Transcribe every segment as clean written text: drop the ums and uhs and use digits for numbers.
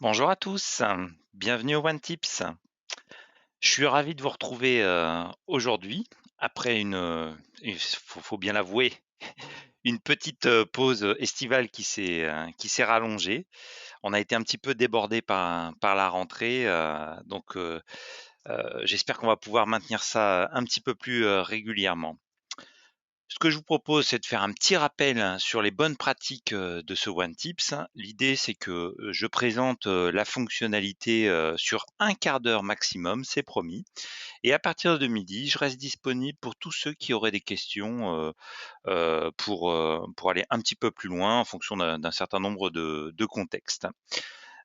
Bonjour à tous, bienvenue au One Tips. Je suis ravi de vous retrouver aujourd'hui après faut bien l'avouer, une petite pause estivale qui s'est rallongée. On a été un petit peu débordé par la rentrée, j'espère qu'on va pouvoir maintenir ça un petit peu plus régulièrement. Ce que je vous propose, c'est de faire un petit rappel sur les bonnes pratiques de ce One Tips. L'idée, c'est que je présente la fonctionnalité sur un quart d'heure maximum, c'est promis. Et à partir de midi, je reste disponible pour tous ceux qui auraient des questions pour aller un petit peu plus loin en fonction d'un certain nombre de contextes.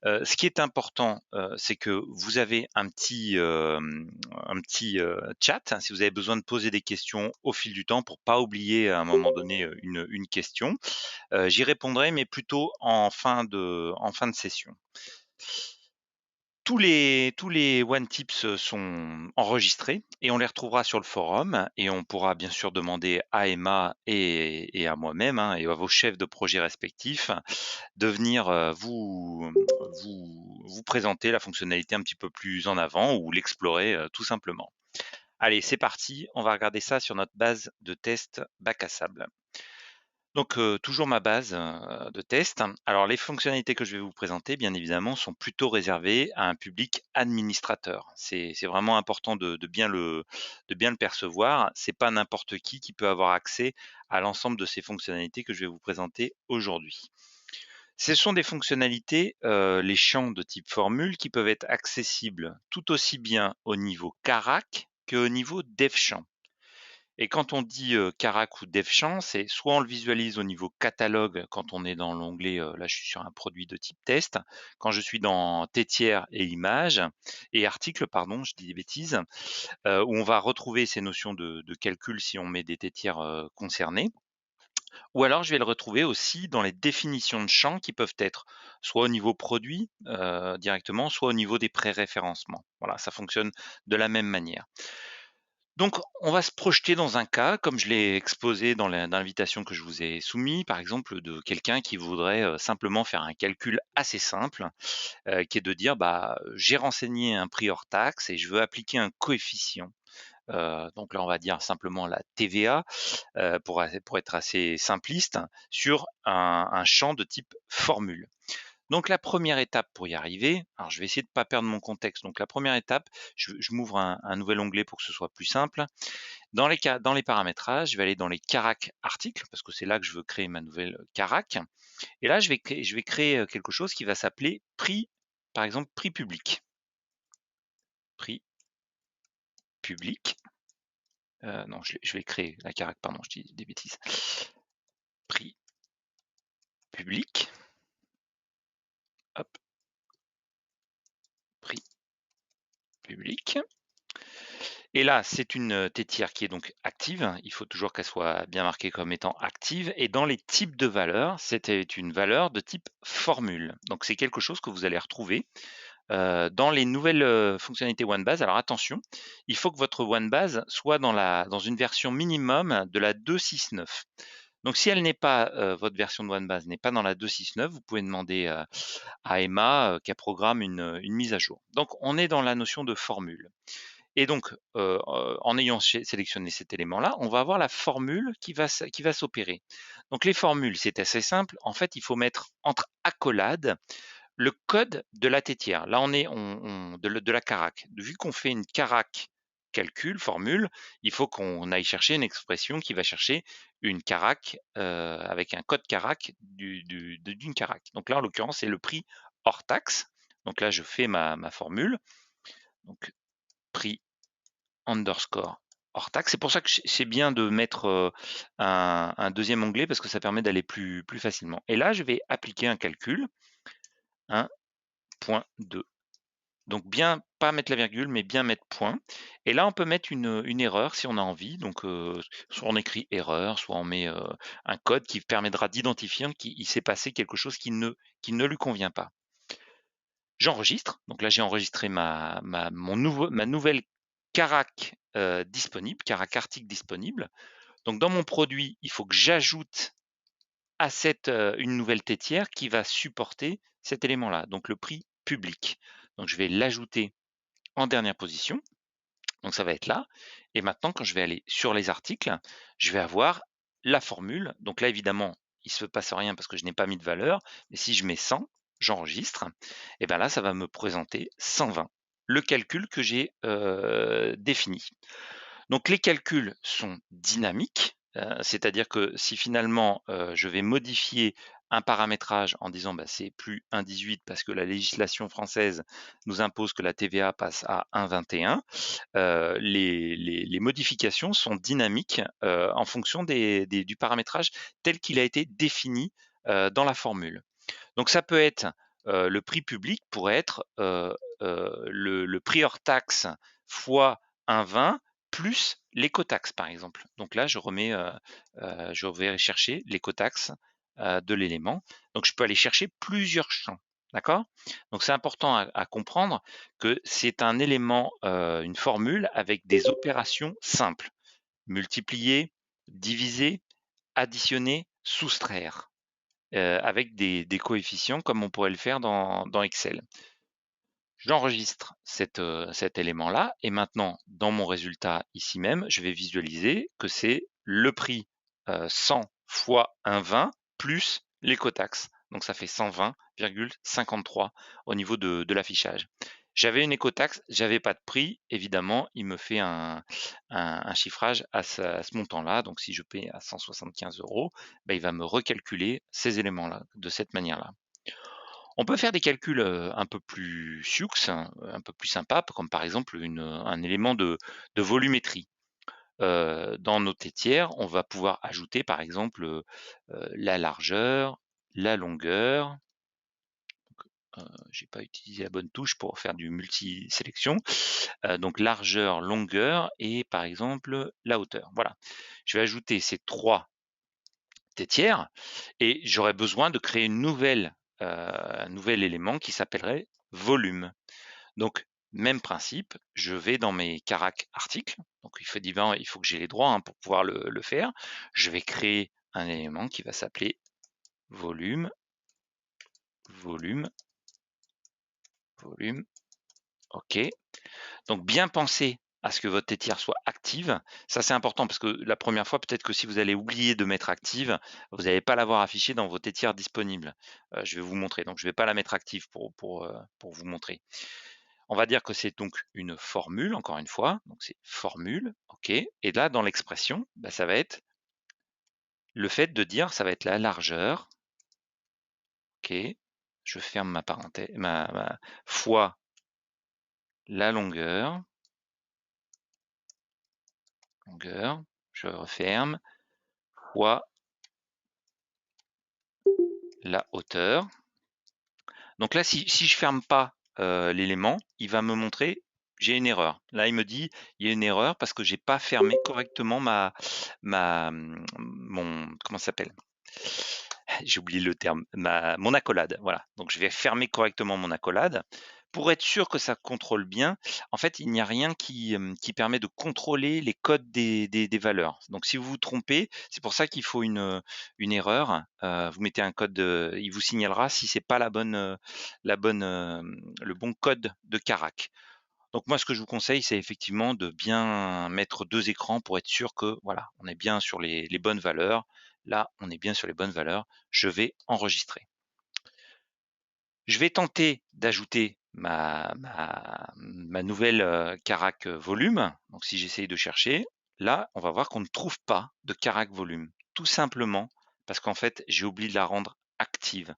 Ce qui est important, c'est que vous avez un petit chat, hein, si vous avez besoin de poser des questions au fil du temps pour pas oublier à un moment donné, une question. J'y répondrai, mais plutôt en fin de session. Tous les One Tips sont enregistrés et on les retrouvera sur le forum et on pourra bien sûr demander à Emma et à moi-même, hein, et à vos chefs de projet respectifs de venir vous présenter la fonctionnalité un petit peu plus en avant ou l'explorer tout simplement. Allez, c'est parti, on va regarder ça sur notre base de test bac à sable. Donc, toujours ma base de test. Alors, les fonctionnalités que je vais vous présenter, bien évidemment, sont plutôt réservées à un public administrateur. C'est vraiment important de bien le percevoir. C'est pas n'importe qui peut avoir accès à l'ensemble de ces fonctionnalités que je vais vous présenter aujourd'hui. Ce sont des fonctionnalités, les champs de type formule qui peuvent être accessibles tout aussi bien au niveau Carac qu'au niveau DevChamp. Et quand on dit, Carac ou DevChamp, c'est soit on le visualise au niveau catalogue quand on est dans l'onglet, là je suis sur un produit de type test. Quand je suis dans tétière et images et articles pardon, je dis des bêtises, où on va retrouver ces notions de calcul si on met des tétières, concernées. Ou alors je vais le retrouver aussi dans les définitions de champs qui peuvent être soit au niveau produit, directement, soit au niveau des préréférencements. Voilà, ça fonctionne de la même manière. Donc on va se projeter dans un cas, comme je l'ai exposé dans l'invitation que je vous ai soumis, par exemple de quelqu'un qui voudrait, simplement faire un calcul assez simple, qui est de dire: «Bah, j'ai renseigné un prix hors taxe et je veux appliquer un coefficient». Donc là, on va dire simplement la TVA, pour être assez simpliste, sur un champ de type formule. Donc la première étape pour y arriver, alors je vais essayer de ne pas perdre mon contexte. Donc la première étape, je m'ouvre un nouvel onglet pour que ce soit plus simple. Dans les paramétrages, je vais aller dans les carac articles, parce que c'est là que je veux créer ma nouvelle carac. Et là, je vais créer quelque chose qui va s'appeler prix, par exemple, prix public. Prix public. Non, je vais créer la carac, pardon, je dis des bêtises. Prix public. Hop, prix public. Et là, c'est une tétière qui est donc active. Il faut toujours qu'elle soit bien marquée comme étant active. Et dans les types de valeurs, c'était une valeur de type formule. Donc c'est quelque chose que vous allez retrouver dans les nouvelles fonctionnalités OneBase. Alors attention, il faut que votre OneBase soit dans une version minimum de la 2.6.9. Donc si elle n'est pas, votre version de OneBase n'est pas dans la 2.6.9, vous pouvez demander à Emma qu'elle programme une mise à jour. Donc on est dans la notion de formule. Et donc, en ayant sélectionné cet élément-là, on va avoir la formule qui va s'opérer. Donc les formules, c'est assez simple. En fait, il faut mettre entre accolades le code de la tétière. Là, on est de la carac. Vu qu'on fait une carac calcul, formule, il faut qu'on aille chercher une expression qui va chercher une carac avec un code carac d'une carac. Donc là, en l'occurrence, c'est le prix hors taxe. Donc là, je fais ma formule. Donc prix underscore hors taxe. C'est pour ça que c'est bien de mettre un deuxième onglet parce que ça permet d'aller plus facilement. Et là, je vais appliquer un calcul 1.2. Donc bien pas mettre la virgule, mais bien mettre point. Et là, on peut mettre une erreur si on a envie. Donc soit on écrit erreur, soit on met un code qui permettra d'identifier qu'il s'est passé quelque chose qui ne lui convient pas. J'enregistre. Donc là, j'ai enregistré ma nouvelle carac disponible, carac article disponible. Donc dans mon produit, il faut que j'ajoute à une nouvelle tétière qui va supporter cet élément-là, donc le prix public. Donc je vais l'ajouter en dernière position. Donc ça va être là. Et maintenant, quand je vais aller sur les articles, je vais avoir la formule. Donc là, évidemment, il ne se passe rien parce que je n'ai pas mis de valeur. Mais si je mets 100, j'enregistre. Et bien là, ça va me présenter 120, le calcul que j'ai défini. Donc les calculs sont dynamiques, c'est-à-dire que si finalement je vais modifier un paramétrage en disant bah, c'est plus 1,18 parce que la législation française nous impose que la TVA passe à 1,21, les modifications sont dynamiques en fonction du paramétrage tel qu'il a été défini dans la formule. Donc ça peut être, le prix public pourrait être le prix hors taxe fois 1,20 plus l'écotaxe par exemple. Donc là je vais chercher l'écotaxe de l'élément. Donc je peux aller chercher plusieurs champs. D'accord? Donc c'est important à comprendre que c'est un élément, une formule avec des opérations simples. Multiplier, diviser, additionner, soustraire. Avec des coefficients comme on pourrait le faire dans Excel. J'enregistre cet élément-là et maintenant, dans mon résultat ici même, je vais visualiser que c'est le prix 100 fois 1,20 plus l'écotaxe. Donc ça fait 120,53 au niveau de l'affichage. J'avais une écotaxe, j'avais pas de prix, évidemment, il me fait un chiffrage à ce montant-là. Donc si je paye à 175 €, ben, il va me recalculer ces éléments-là de cette manière-là. On peut faire des calculs un peu plus sioux, un peu plus sympas, comme par exemple un élément de volumétrie. Dans nos tétières, on va pouvoir ajouter par exemple la largeur, la longueur. J'ai pas utilisé la bonne touche pour faire du multi-sélection. Donc largeur, longueur et par exemple la hauteur. Voilà. Je vais ajouter ces 3 tétières et j'aurais besoin de créer un nouvel élément qui s'appellerait volume. Donc même principe, je vais dans mes caracs articles. Donc il faut que j'ai les droits pour pouvoir le faire. Je vais créer un élément qui va s'appeler volume, volume, volume. OK. Donc bien penser à ce que votre tétière soit active. Ça, c'est important parce que la première fois, peut-être que si vous allez oublier de mettre active, vous n'allez pas l'avoir affichée dans vos tétières disponibles. Je vais vous montrer. Donc, je ne vais pas la mettre active pour vous montrer. On va dire que c'est donc une formule, encore une fois. Donc, c'est formule, OK. Et là, dans l'expression, bah, ça va être le fait de dire, ça va être la largeur, OK. Je ferme ma parenthèse, fois la longueur, je referme, fois la hauteur. Donc là, si je ferme pas l'élément, il va me montrer j'ai une erreur. Là, il me dit il y a une erreur parce que j'ai pas fermé correctement comment ça s'appelle? J'ai oublié le terme, mon accolade. Voilà. Donc je vais fermer correctement mon accolade. Pour être sûr que ça contrôle bien, en fait, il n'y a rien qui permet de contrôler les codes des valeurs. Donc si vous vous trompez, c'est pour ça qu'il faut une erreur. Vous mettez un code, il vous signalera si c'est pas le bon code de Carac. Donc moi, ce que je vous conseille, c'est effectivement de bien mettre 2 écrans pour être sûr que voilà, on est bien sur les bonnes valeurs. Là, on est bien sur les bonnes valeurs. Je vais enregistrer. Je vais tenter d'ajouter ma nouvelle carac volume. Donc si j'essaye de chercher, là, on va voir qu'on ne trouve pas de carac volume. Tout simplement parce qu'en fait, j'ai oublié de la rendre active.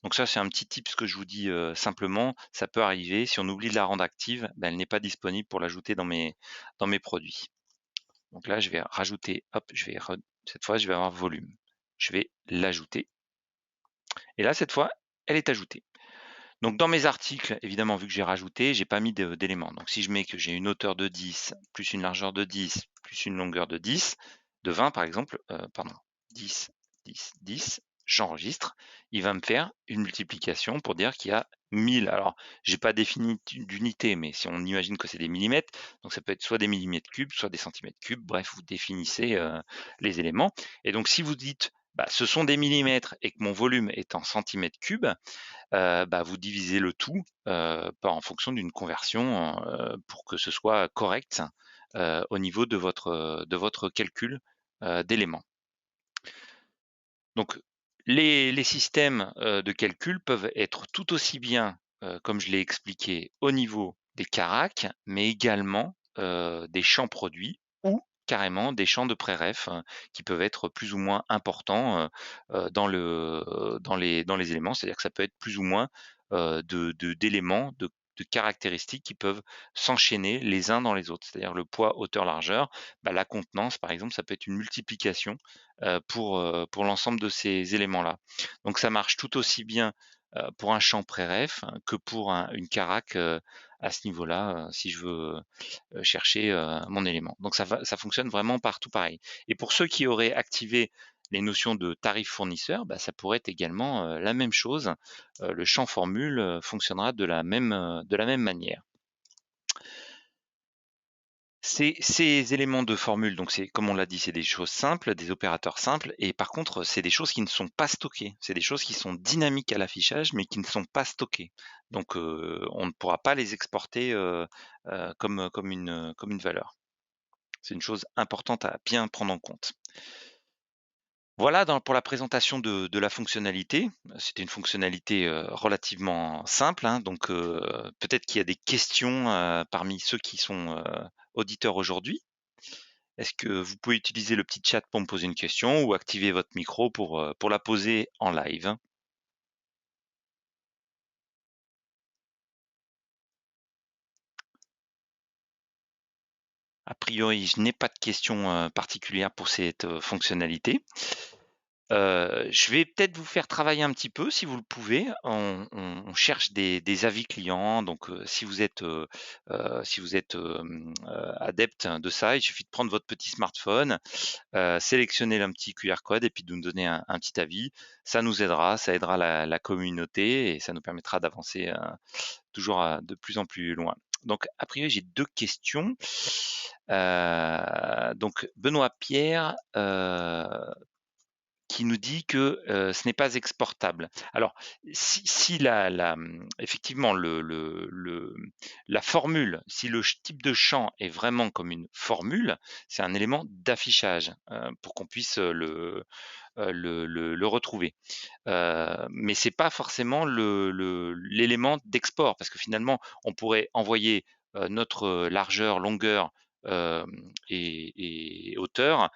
Donc ça, c'est un petit tip que je vous dis simplement. Ça peut arriver. Si on oublie de la rendre active, ben, elle n'est pas disponible pour l'ajouter dans mes produits. Donc là, je vais rajouter, hop, cette fois, je vais avoir volume. Je vais l'ajouter. Et là, cette fois, elle est ajoutée. Donc dans mes articles, évidemment, vu que j'ai rajouté, j'ai pas mis d'éléments. Donc si je mets que j'ai une hauteur de 10, plus une largeur de 10, plus une longueur de 10, de 20 par exemple, 10, 10, 10, j'enregistre. Il va me faire une multiplication pour dire qu'il y a 1000. Alors, j'ai pas défini d'unité, mais si on imagine que c'est des millimètres, donc ça peut être soit des millimètres cubes, soit des centimètres cubes. Bref, vous définissez les éléments. Et donc si vous dites ce sont des millimètres et que mon volume est en centimètres cubes, vous divisez le tout, en fonction d'une conversion, pour que ce soit correct, au niveau de votre calcul, d'éléments. Donc les systèmes, de calcul peuvent être tout aussi bien, comme je l'ai expliqué, au niveau des caracs, mais également, des champs produits ou carrément des champs de préref, qui peuvent être plus ou moins importants, dans les éléments. C'est-à-dire que ça peut être plus ou moins, d'éléments, de caractéristiques qui peuvent s'enchaîner les uns dans les autres. C'est-à-dire le poids, hauteur, largeur, la contenance par exemple, ça peut être une multiplication pour l'ensemble de ces éléments-là. Donc ça marche tout aussi bien, pour un champ pré-ref que pour une carac, à ce niveau-là, si je veux, chercher, mon élément. Donc ça fonctionne vraiment partout pareil. Et pour ceux qui auraient activé les notions de tarif fournisseur, ça pourrait être également, la même chose. Le champ formule, fonctionnera de la même manière. Ces éléments de formule, donc c'est comme on l'a dit, c'est des choses simples, des opérateurs simples et par contre, c'est des choses qui ne sont pas stockées. C'est des choses qui sont dynamiques à l'affichage, mais qui ne sont pas stockées. Donc, on ne pourra pas les exporter, comme une valeur. C'est une chose importante à bien prendre en compte. Voilà pour la présentation de la fonctionnalité. C'était une fonctionnalité, relativement simple, hein, donc peut-être qu'il y a des questions, parmi ceux qui sont, auditeurs aujourd'hui. Est-ce que vous pouvez utiliser le petit chat pour me poser une question ou activer votre micro pour la poser en live? A priori, je n'ai pas de questions, particulières pour cette, fonctionnalité. Je vais peut-être vous faire travailler un petit peu si vous le pouvez. On cherche des avis clients, donc si vous êtes, adepte de ça, il suffit de prendre votre petit smartphone, sélectionner un petit QR code et puis de nous donner un petit avis. Ça nous aidera, ça aidera la communauté et ça nous permettra d'avancer, toujours, de plus en plus loin. Donc a priori, j'ai 2 questions. Donc Benoît Pierre, qui nous dit que, ce n'est pas exportable. Alors, si effectivement la formule, si type de champ est vraiment comme une formule, c'est un élément d'affichage, pour qu'on puisse, le retrouver. Mais c'est pas forcément l'élément d'export parce que finalement, on pourrait envoyer, notre, largeur, longueur, et hauteur,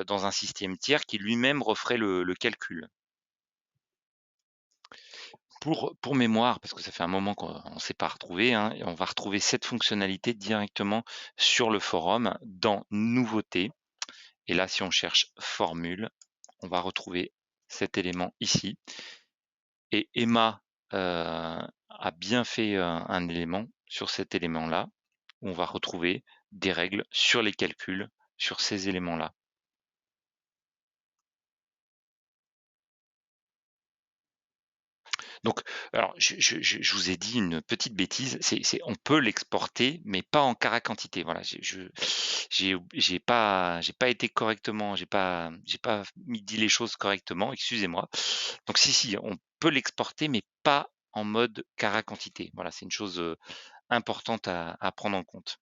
dans un système tiers qui lui-même referait le calcul. Pour mémoire, parce que ça fait un moment qu'on ne s'est pas retrouvé, hein, et on va retrouver cette fonctionnalité directement sur le forum dans nouveautés et là, si on cherche formule, on va retrouver cet élément ici et Emma, a bien fait, un élément sur cet élément-là, où on va retrouver des règles sur les calculs sur ces éléments-là. Donc, alors je vous ai dit une petite bêtise, on peut l'exporter, mais pas en quantité. Voilà, j'ai pas été correctement, j'ai pas dit les choses correctement, excusez-moi. Donc si, on peut l'exporter, mais pas en mode quantité. Voilà, c'est une chose, importante à prendre en compte.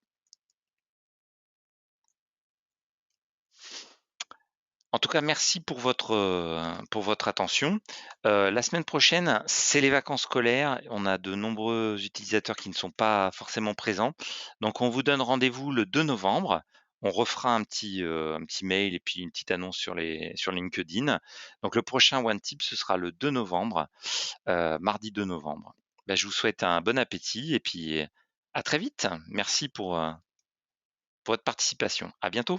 En tout cas, merci pour votre attention. La semaine prochaine, c'est les vacances scolaires. On a de nombreux utilisateurs qui ne sont pas forcément présents. Donc on vous donne rendez-vous le 2 novembre. On refera un petit mail et puis une petite annonce sur LinkedIn. Donc le prochain One Tip, ce sera le 2 novembre, mardi 2 novembre. Je vous souhaite un bon appétit et puis à très vite. Merci pour votre participation. À bientôt.